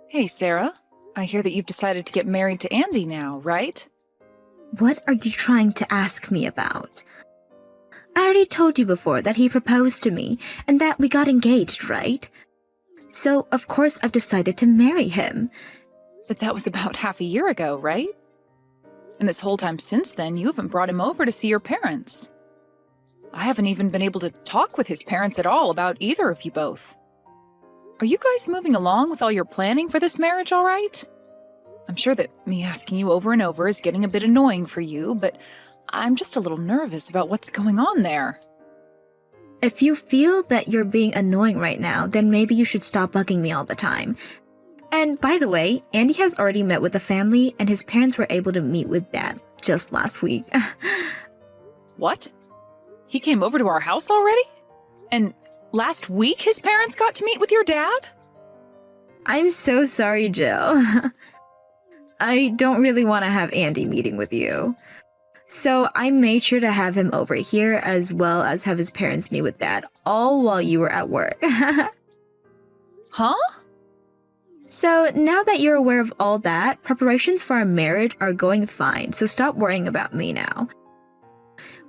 Hey, Sarah. I hear that you've decided to get married to Andy now, right? What are you trying to ask me about? I already told you before that he proposed to me and that we got engaged, right? So, of course, I've decided to marry him. But that was about half a year ago, right? And this whole time since then, you haven't brought him over to see your parents. I haven't even been able to talk with his parents at all about either of you both. Are you guys moving along with all your planning for this marriage all right? I'm sure that me asking you over and over is getting a bit annoying for you, but I'm just a little nervous about what's going on there. If you feel that you're being annoying right now, then maybe you should stop bugging me all the time. And by the way, Andy has already met with the family, and his parents were able to meet with Dad just last week. What? He came over to our house already? And last week his parents got to meet with your dad? I'm so sorry, Jill. I don't really want to have Andy meeting with you. So I made sure to have him over here as well as have his parents meet with Dad, all while you were at work. Huh? So now that you're aware of all that, preparations for our marriage are going fine, so stop worrying about me now.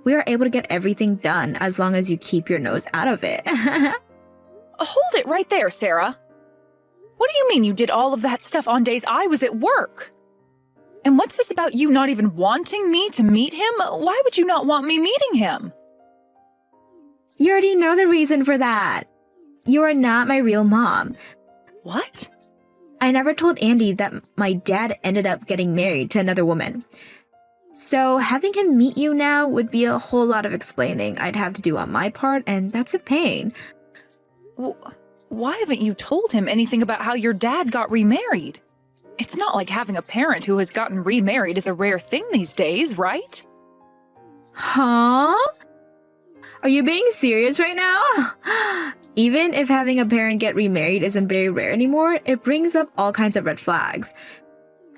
We are able to get everything done as long as you keep your nose out of it. Hold it right there, Sarah. What do you mean you did all of that stuff on days I was at work? And what's this about you not even wanting me to meet him? Why would you not want me meeting him? You already know the reason for that. You are not my real mom. What? I never told Andy that my dad ended up getting married to another woman. So having him meet you now would be a whole lot of explaining I'd have to do on my part, and that's a pain. Why haven't you told him anything about how your dad got remarried? It's not like having a parent who has gotten remarried is a rare thing these days, right? Huh? Are you being serious right now? Even if having a parent get remarried isn't very rare anymore, it brings up all kinds of red flags.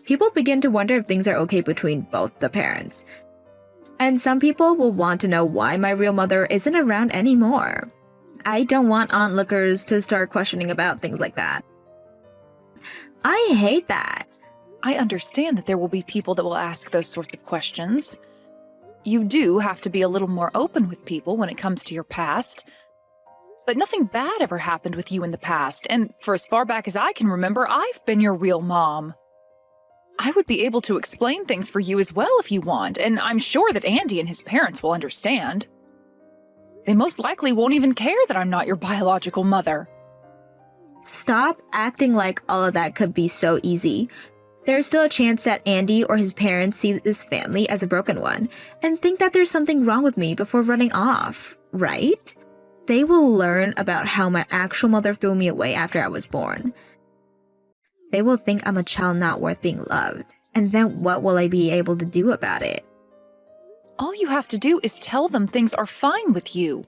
People begin to wonder if things are okay between both the parents. And some people will want to know why my real mother isn't around anymore. I don't want onlookers to start questioning about things like that. I hate that. I understand that there will be people that will ask those sorts of questions. You do have to be a little more open with people when it comes to your past. But nothing bad ever happened with you in the past, and for as far back as I can remember, I've been your real mom. I would be able to explain things for you as well if you want, and I'm sure that Andy and his parents will understand. They most likely won't even care that I'm not your biological mother. Stop acting like all of that could be so easy. There's still a chance that Andy or his parents see this family as a broken one and think that there's something wrong with me before running off, right? They will learn about how my actual mother threw me away after I was born. They will think I'm a child not worth being loved, and then what will I be able to do about it? All you have to do is tell them things are fine with you.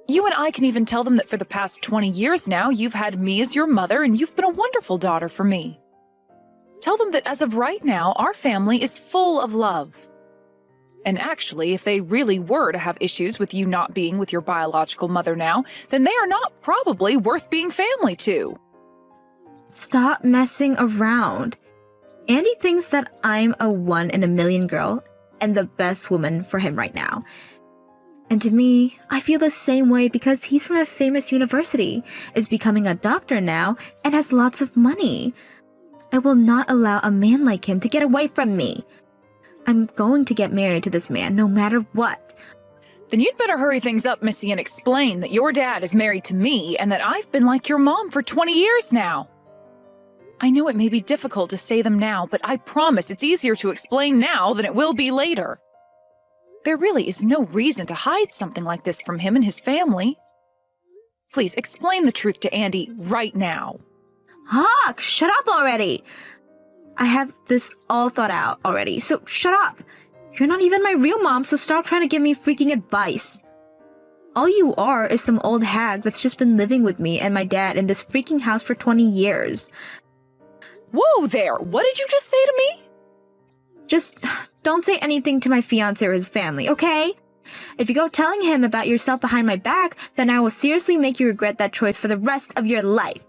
You and I can even tell them that for the past 20 years now, you've had me as your mother and you've been a wonderful daughter for me. Tell them that as of right now, our family is full of love. And actually, if they really were to have issues with you not being with your biological mother now, then they are not probably worth being family to. Stop messing around. Andy thinks that I'm a 1 in a million girl and the best woman for him right now. And to me, I feel the same way because he's from a famous university, is becoming a doctor now, and has lots of money. I will not allow a man like him to get away from me. I'm going to get married to this man no matter what. Then you'd better hurry things up, Missy, and explain that your dad is married to me and that I've been like your mom for 20 years now. I know it may be difficult to say them now, but I promise it's easier to explain now than it will be later. There really is no reason to hide something like this from him and his family. Please explain the truth to Andy right now. Hawk, shut up already! I have this all thought out already, so shut up! You're not even my real mom, so stop trying to give me freaking advice. All you are is some old hag that's just been living with me and my dad in this freaking house for 20 years. Whoa there! What did you just say to me? Just don't say anything to my fiancé or his family, okay? If you go telling him about yourself behind my back, then I will seriously make you regret that choice for the rest of your life.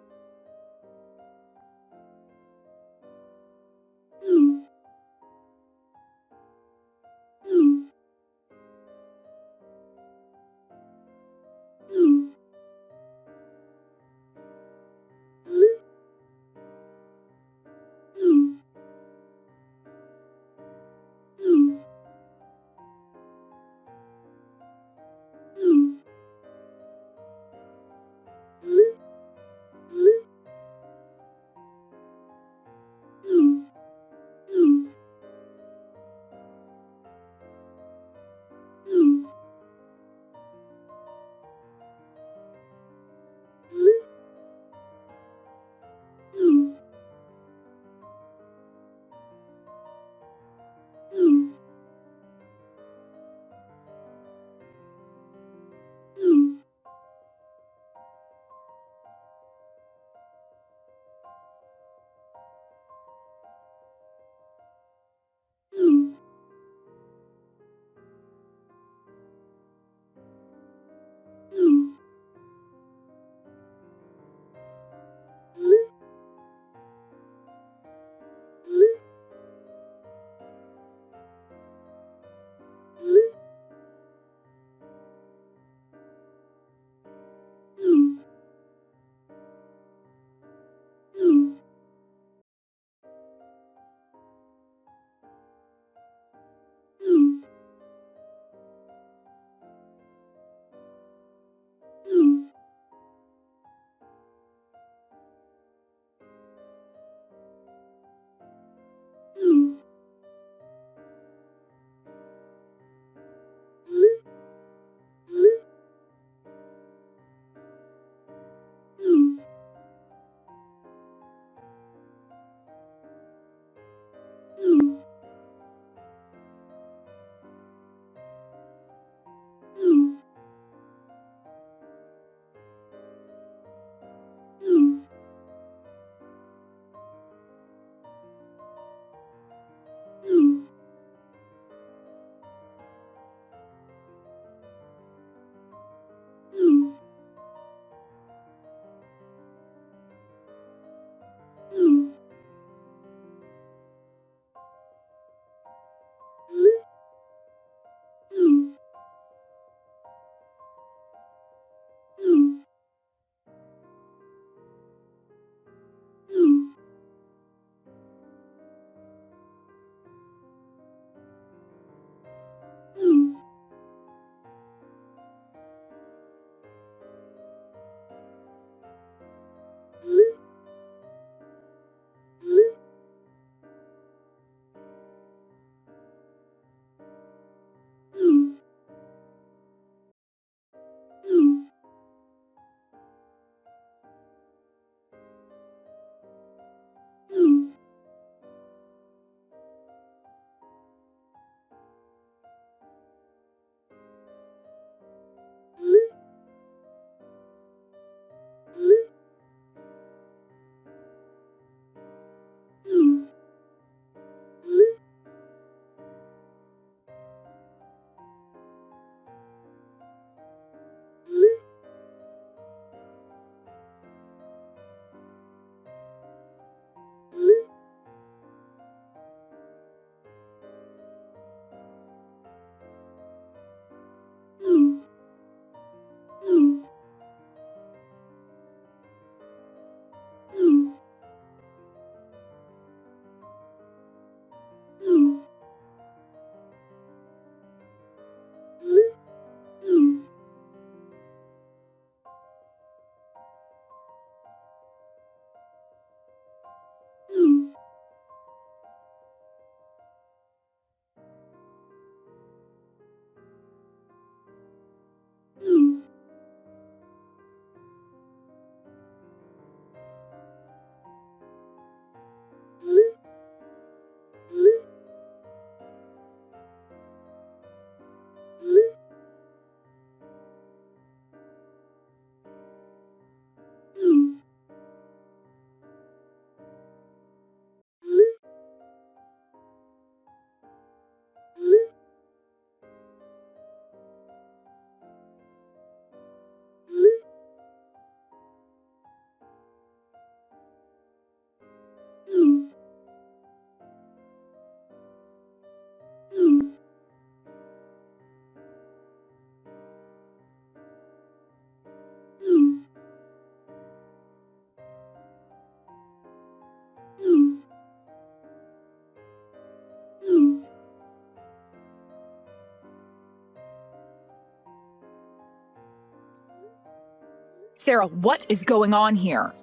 Sarah, what is going on here?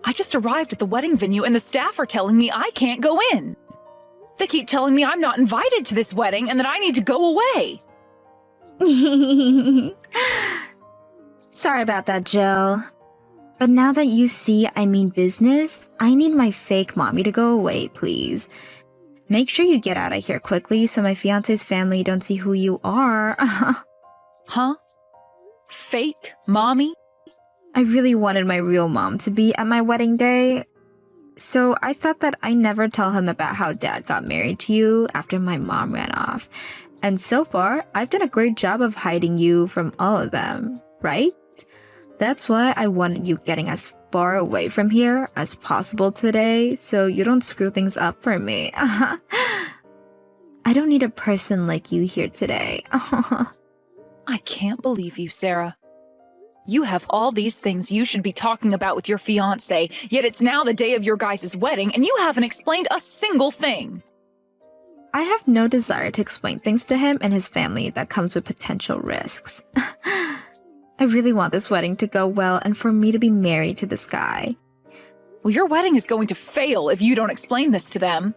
I just arrived at the wedding venue and the staff are telling me I can't go in. They keep telling me I'm not invited to this wedding and that I need to go away. Sorry about that, Jill. But now that you see I mean business, I need my fake mommy to go away, please. Make sure you get out of here quickly so my fiance's family don't see who you are. Huh? Fake mommy? I really wanted my real mom to be at my wedding day, so I thought that I never tell him about how dad got married to you after my mom ran off. And so far, I've done a great job of hiding you from all of them, right? That's why I wanted you getting as far away from here as possible today, so you don't screw things up for me. I don't need a person like you here today. I can't believe you, Sarah. You have all these things you should be talking about with your fiancé, yet it's now the day of your guys' wedding and you haven't explained a single thing. I have no desire to explain things to him and his family that comes with potential risks. I really want this wedding to go well and for me to be married to this guy. Well, your wedding is going to fail if you don't explain this to them.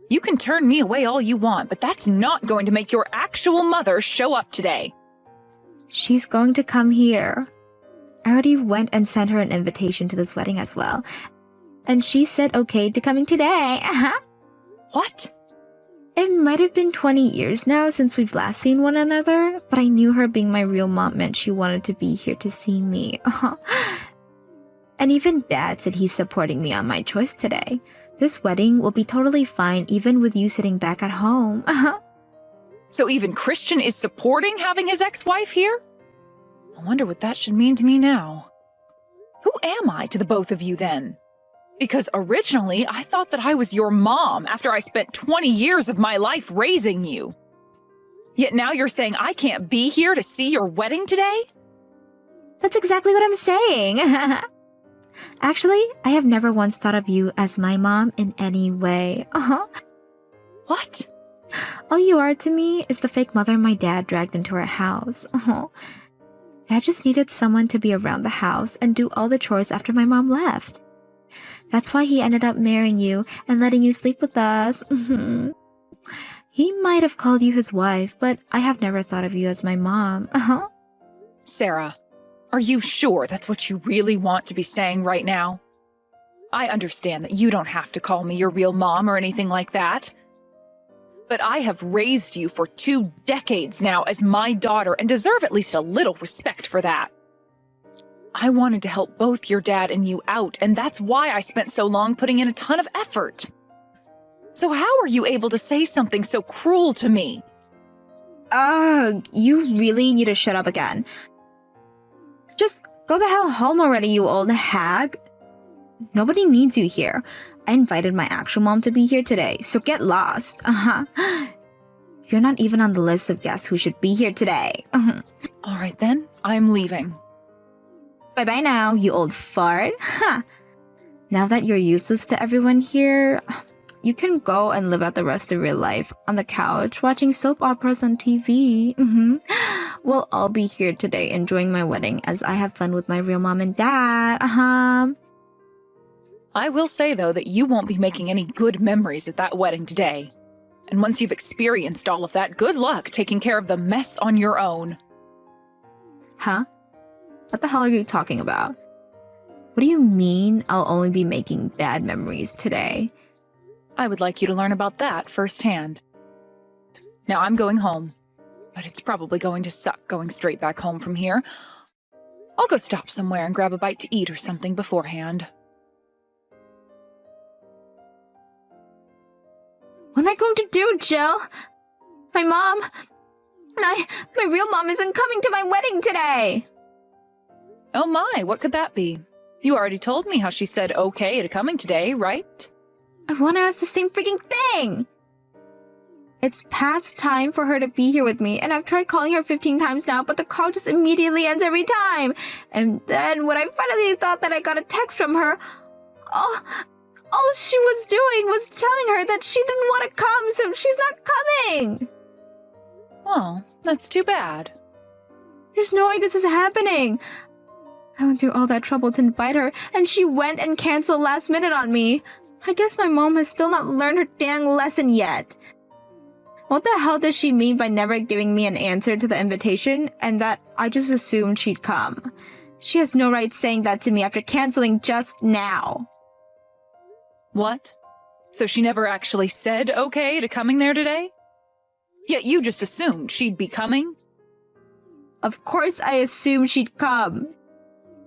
You can turn me away all you want, but that's not going to make your actual mother show up today. She's going to come here. I already went and sent her an invitation to this wedding as well. And she said okay to coming today. What? It might have been 20 years now since we've last seen one another, but I knew her being my real mom meant she wanted to be here to see me. And even Dad said he's supporting me on my choice today. This wedding will be totally fine even with you sitting back at home. So even Christian is supporting having his ex-wife here? I wonder what that should mean to me now. Who am I to the both of you then? Because originally I thought that I was your mom after I spent 20 years of my life raising you. Yet now you're saying I can't be here to see your wedding today? That's exactly what I'm saying. Actually, I have never once thought of you as my mom in any way. What? All you are to me is the fake mother my dad dragged into our house. Dad just needed someone to be around the house and do all the chores after my mom left. That's why he ended up marrying you and letting you sleep with us. He might have called you his wife, but I have never thought of you as my mom. Sarah, are you sure that's what you really want to be saying right now? I understand that you don't have to call me your real mom or anything like that. But I have raised you for 2 decades now as my daughter and deserve at least a little respect for that. I wanted to help both your dad and you out, and that's why I spent so long putting in a ton of effort. So how are you able to say something so cruel to me? You really need to shut up again. Just go the hell home already, you old hag. Nobody needs you here. I invited my actual mom to be here today, so get lost. You're not even on the list of guests who should be here today. All right then, I'm leaving. Bye-bye now, you old fart. Now that you're useless to everyone here, you can go and live out the rest of your life on the couch watching soap operas on TV. We'll all be here today enjoying my wedding as I have fun with my real mom and dad. I will say, though, that you won't be making any good memories at that wedding today. And once you've experienced all of that, good luck taking care of the mess on your own. Huh? What the hell are you talking about? What do you mean I'll only be making bad memories today? I would like you to learn about that firsthand. Now I'm going home, but it's probably going to suck going straight back home from here. I'll go stop somewhere and grab a bite to eat or something beforehand. What am I going to do, Jill? My real mom isn't coming to my wedding today! Oh my, what could that be? You already told me how she said okay to coming today, right? I want to ask the same freaking thing! It's past time for her to be here with me, and I've tried calling her 15 times now, but the call just immediately ends every time. And then when I finally thought that I got a text from her, all she was doing was telling her that she didn't want to come, so she's not coming! Well, that's too bad. There's no way this is happening. I went through all that trouble to invite her, and she went and canceled last minute on me. I guess my mom has still not learned her dang lesson yet. What the hell does she mean by never giving me an answer to the invitation, and that I just assumed she'd come? She has no right saying that to me after canceling just now. What? So she never actually said okay to coming there today? Yet you just assumed she'd be coming? Of course I assumed she'd come.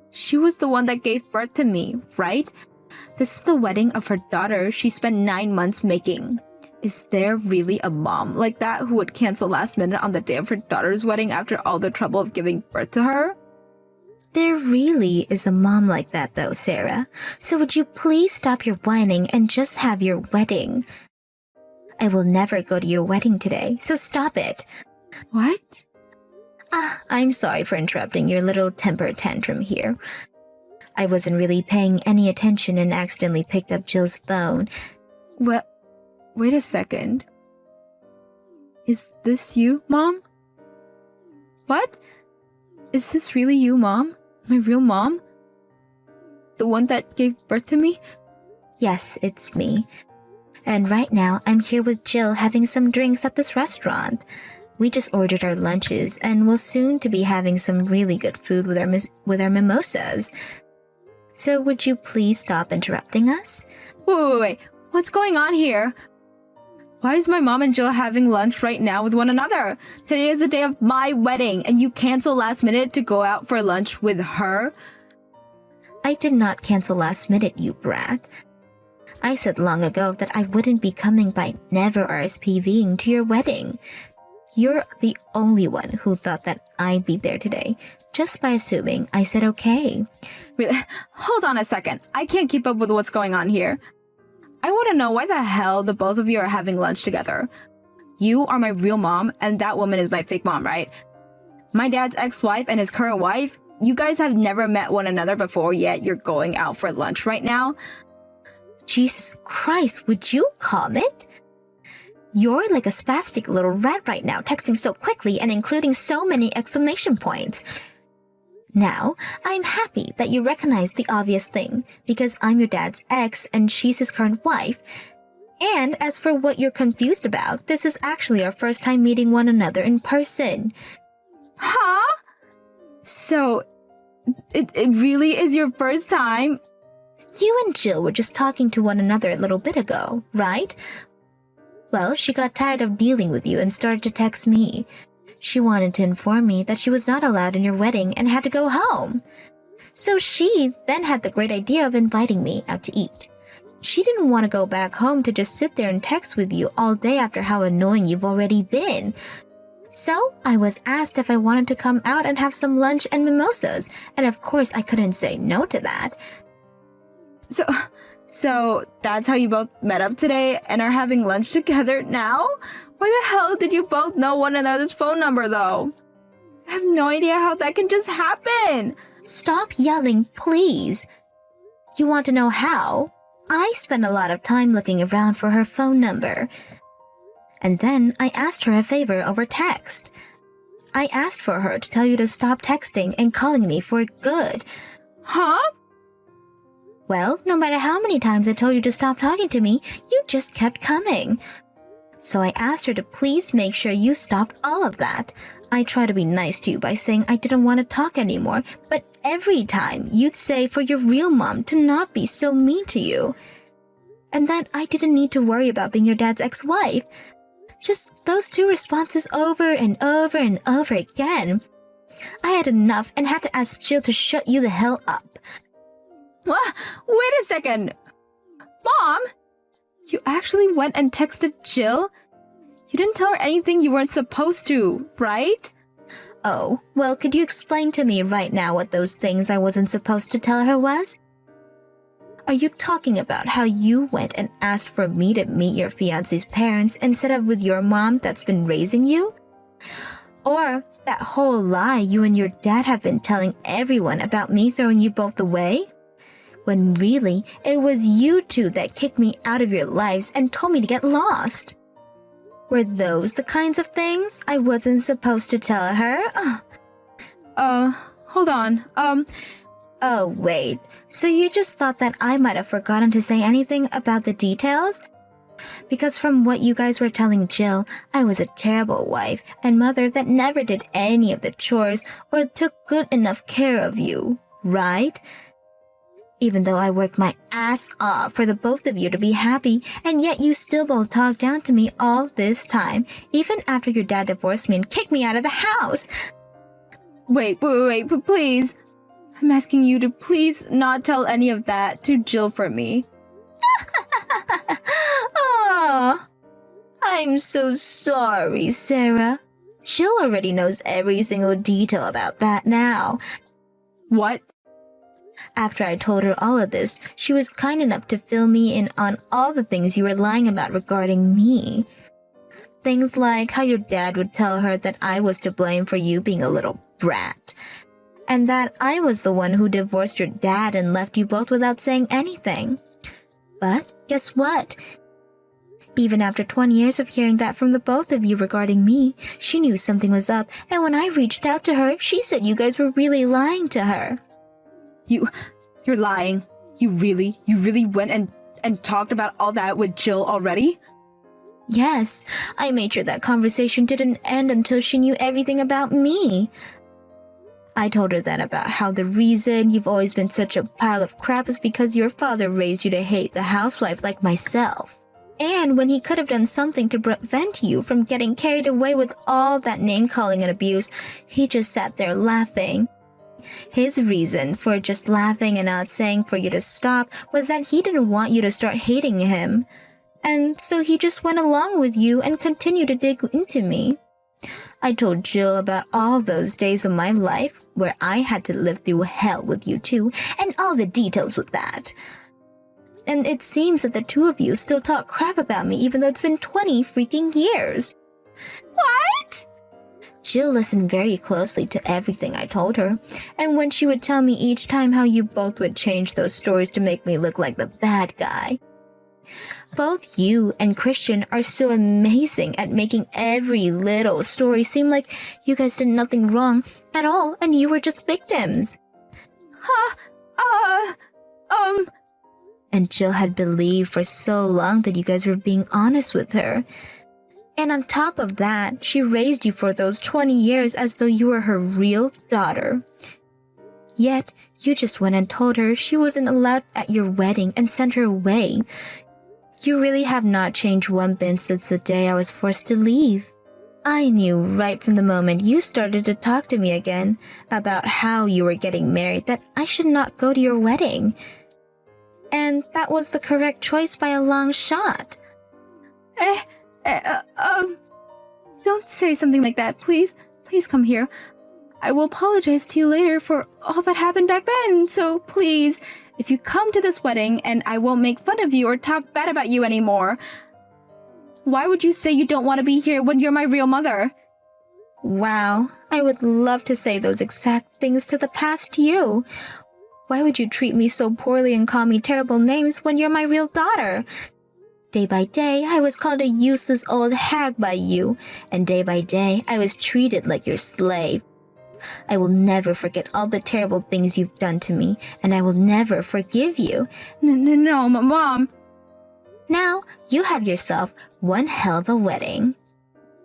She was the one that gave birth to me, right? This is the wedding of her daughter she spent 9 months making. Is there really a mom like that who would cancel last minute on the day of her daughter's wedding after all the trouble of giving birth to her? There really is a mom like that though, Sarah. So would you please stop your whining and just have your wedding? I will never go to your wedding today, so stop it. What? I'm sorry for interrupting your little temper tantrum here. I wasn't really paying any attention and accidentally picked up Jill's phone. What? Wait a second. Is this you, Mom? What? Is this really you, Mom? My real mom? The one that gave birth to me? Yes, it's me. And right now, I'm here with Jill having some drinks at this restaurant. We just ordered our lunches and will soon to be having some really good food with our mimosas. So would you please stop interrupting us? Wait. What's going on here? Why is my mom and Jill having lunch right now with one another? Today is the day of my wedding, and you cancel last minute to go out for lunch with her? I did not cancel last minute, you brat. I said long ago that I wouldn't be coming by never RSVPing to your wedding. You're the only one who thought that I'd be there today, just by assuming I said okay. Really? Hold on a second. I can't keep up with what's going on here. I want to know why the hell the both of you are having lunch together. You are my real mom, and that woman is my fake mom, right? My dad's ex-wife and his current wife, you guys have never met one another before, yet you're going out for lunch right now? Jesus Christ, would you calm it? You're like a spastic little rat right now, texting so quickly and including so many exclamation points. Now, I'm happy that you recognize the obvious thing, because I'm your dad's ex and she's his current wife. And as for what you're confused about, this is actually our first time meeting one another in person. Huh? So, it really is your first time? You and Jill were just talking to one another a little bit ago, right? Well, she got tired of dealing with you and started to text me. She wanted to inform me that she was not allowed in your wedding and had to go home. So she then had the great idea of inviting me out to eat. She didn't want to go back home to just sit there and text with you all day after how annoying you've already been. So I was asked if I wanted to come out and have some lunch and mimosas, and of course I couldn't say no to that. So that's how you both met up today and are having lunch together now? Why the hell did you both know one another's phone number, though? I have no idea how that can just happen. Stop yelling, please. You want to know how? I spent a lot of time looking around for her phone number. And then I asked her a favor over text. I asked for her to tell you to stop texting and calling me for good. Huh? Well, no matter how many times I told you to stop talking to me, you just kept coming. So I asked her to please make sure you stopped all of that. I tried to be nice to you by saying I didn't want to talk anymore, but every time you'd say for your real mom to not be so mean to you. And that I didn't need to worry about being your dad's ex-wife. Just those two responses over and over and over again. I had enough and had to ask Jill to shut you the hell up. What? Wait a second. Mom? You actually went and texted Jill? You didn't tell her anything you weren't supposed to, right? Oh, well, could you explain to me right now what those things I wasn't supposed to tell her was? Are you talking about how you went and asked for me to meet your fiancé's parents instead of with your mom that's been raising you? Or that whole lie you and your dad have been telling everyone about me throwing you both away? When really, it was you two that kicked me out of your lives and told me to get lost. Were those the kinds of things I wasn't supposed to tell her? Hold on. Oh, wait. So you just thought that I might have forgotten to say anything about the details? Because from what you guys were telling Jill, I was a terrible wife and mother that never did any of the chores or took good enough care of you, right? Even though I worked my ass off for the both of you to be happy, and yet you still both talked down to me all this time, even after your dad divorced me and kicked me out of the house. Wait, please. I'm asking you to please not tell any of that to Jill for me. Oh, I'm so sorry, Sarah. Jill already knows every single detail about that now. What? After I told her all of this, she was kind enough to fill me in on all the things you were lying about regarding me. Things like how your dad would tell her that I was to blame for you being a little brat, and that I was the one who divorced your dad and left you both without saying anything. But guess what? Even after 20 years of hearing that from the both of you regarding me, she knew something was up, and when I reached out to her, she said you guys were really lying to her. You're lying. You really went and talked about all that with Jill already? Yes, I made sure that conversation didn't end until she knew everything about me. I told her that about how the reason you've always been such a pile of crap is because your father raised you to hate the housewife like myself. And when he could have done something to prevent you from getting carried away with all that name-calling and abuse, he just sat there laughing. His reason for just laughing and not saying for you to stop was that he didn't want you to start hating him. And so he just went along with you and continued to dig into me. I told Jill about all those days of my life where I had to live through hell with you two, and all the details with that. And it seems that the two of you still talk crap about me even though it's been 20 freaking years. What? Jill listened very closely to everything I told her, and when she would tell me each time how you both would change those stories to make me look like the bad guy. Both you and Christian are so amazing at making every little story seem like you guys did nothing wrong at all and you were just victims. And Jill had believed for so long that you guys were being honest with her. And on top of that, she raised you for those 20 years as though you were her real daughter. Yet, you just went and told her she wasn't allowed at your wedding and sent her away. You really have not changed one bit since the day I was forced to leave. I knew right from the moment you started to talk to me again about how you were getting married that I should not go to your wedding. And that was the correct choice by a long shot. Don't say something like that, please. Please come here. I will apologize to you later for all that happened back then, so please, if you come to this wedding and I won't make fun of you or talk bad about you anymore. Why would you say you don't want to be here when you're my real mother? Wow, I would love to say those exact things to the past you. Why would you treat me so poorly and call me terrible names when you're my real daughter? Day by day, I was called a useless old hag by you, and day by day, I was treated like your slave. I will never forget all the terrible things you've done to me, and I will never forgive you. No, Mom. Now, you have yourself one hell of a wedding.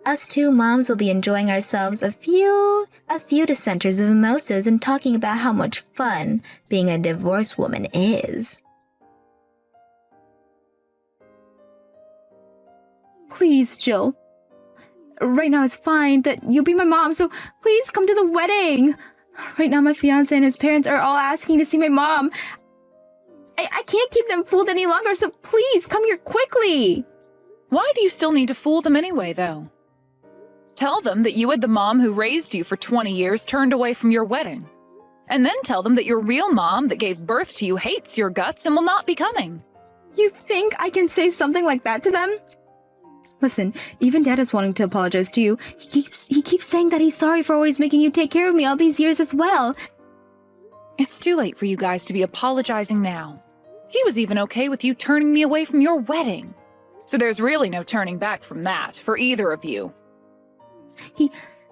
Us two moms will be enjoying ourselves a few dissenters of mimosas and talking about how much fun being a divorced woman is. Please, Jill. Right now it's fine that you'll be my mom, so please come to the wedding. Right now my fiancé and his parents are all asking to see my mom. I can't keep them fooled any longer, so please come here quickly. Why do you still need to fool them anyway, though? Tell them that you had the mom who raised you for 20 years turned away from your wedding. And then tell them that your real mom that gave birth to you hates your guts and will not be coming. You think I can say something like that to them? Listen, even Dad is wanting to apologize to you. He keeps saying that he's sorry for always making you take care of me all these years as well. It's too late for you guys to be apologizing now. He was even okay with you turning me away from your wedding. So there's really no turning back from that for either of you.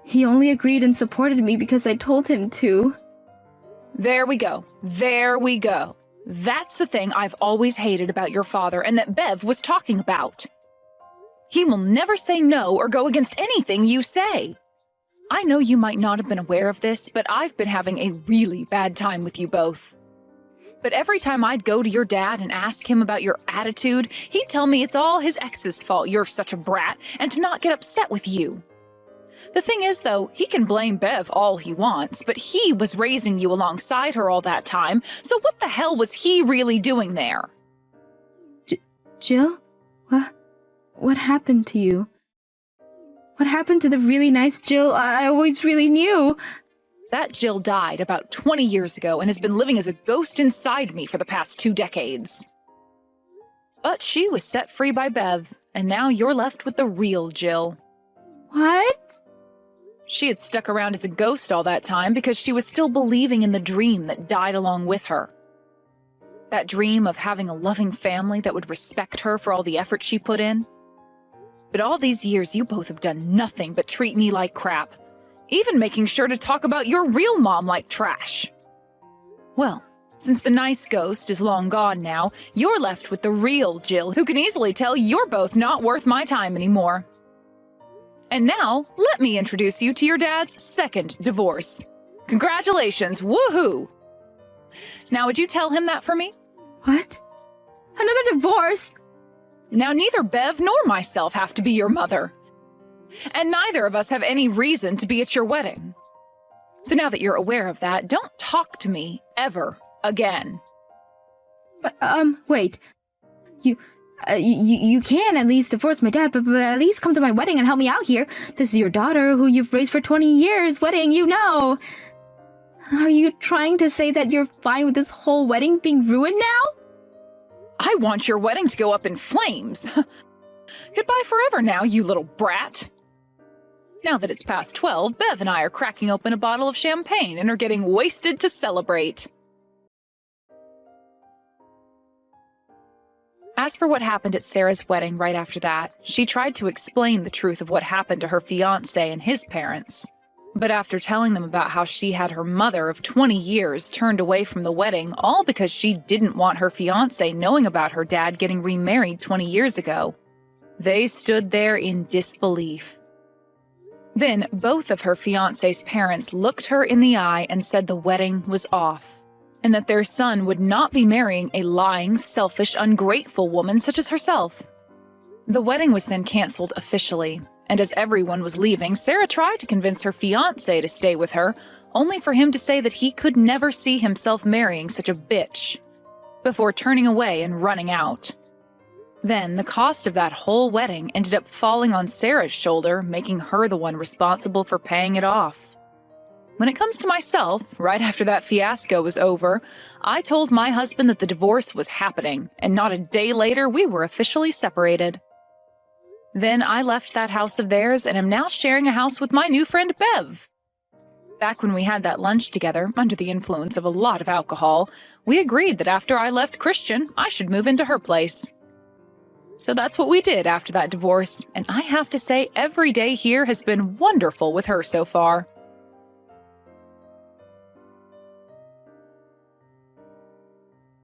He only agreed and supported me because I told him to. There we go. There we go. That's the thing I've always hated about your father and that Bev was talking about. He will never say no or go against anything you say. I know you might not have been aware of this, but I've been having a really bad time with you both. But every time I'd go to your dad and ask him about your attitude, he'd tell me it's all his ex's fault you're such a brat and to not get upset with you. The thing is, though, he can blame Bev all he wants, but he was raising you alongside her all that time, so what the hell was he really doing there? Jill? What happened to you? What happened to the really nice Jill I always really knew? That Jill died about 20 years ago and has been living as a ghost inside me for the past 2 decades. But she was set free by Bev, and now you're left with the real Jill. What? She had stuck around as a ghost all that time because she was still believing in the dream that died along with her. That dream of having a loving family that would respect her for all the effort she put in. But all these years, you both have done nothing but treat me like crap, even making sure to talk about your real mom like trash. Well, since the nice ghost is long gone now, you're left with the real Jill, who can easily tell you're both not worth my time anymore. And now, let me introduce you to your dad's second divorce. Congratulations, woohoo! Now, would you tell him that for me? What? Another divorce? Now, neither Bev nor myself have to be your mother. And neither of us have any reason to be at your wedding. So now that you're aware of that, don't talk to me ever again. Wait. You can at least divorce my dad, but at least come to my wedding and help me out here. This is your daughter, who you've raised for 20 years. Wedding, you know. Are you trying to say that you're fine with this whole wedding being ruined now? I want your wedding to go up in flames. Goodbye forever now, you little brat. Now that it's past 12, Bev and I are cracking open a bottle of champagne and are getting wasted to celebrate. As for what happened at Sarah's wedding right after that, she tried to explain the truth of what happened to her fiancé and his parents. But after telling them about how she had her mother of 20 years turned away from the wedding, all because she didn't want her fiancé knowing about her dad getting remarried 20 years ago, they stood there in disbelief. Then both of her fiancé's parents looked her in the eye and said the wedding was off, and that their son would not be marrying a lying, selfish, ungrateful woman such as herself. The wedding was then canceled officially, and as everyone was leaving, Sarah tried to convince her fiancé to stay with her, only for him to say that he could never see himself marrying such a bitch, before turning away and running out. Then the cost of that whole wedding ended up falling on Sarah's shoulder, making her the one responsible for paying it off. When it comes to myself, right after that fiasco was over, I told my husband that the divorce was happening, and not a day later we were officially separated. Then I left that house of theirs and am now sharing a house with my new friend Bev. Back when we had that lunch together, under the influence of a lot of alcohol, we agreed that after I left Christian, I should move into her place. So that's what we did after that divorce, and I have to say every day here has been wonderful with her so far.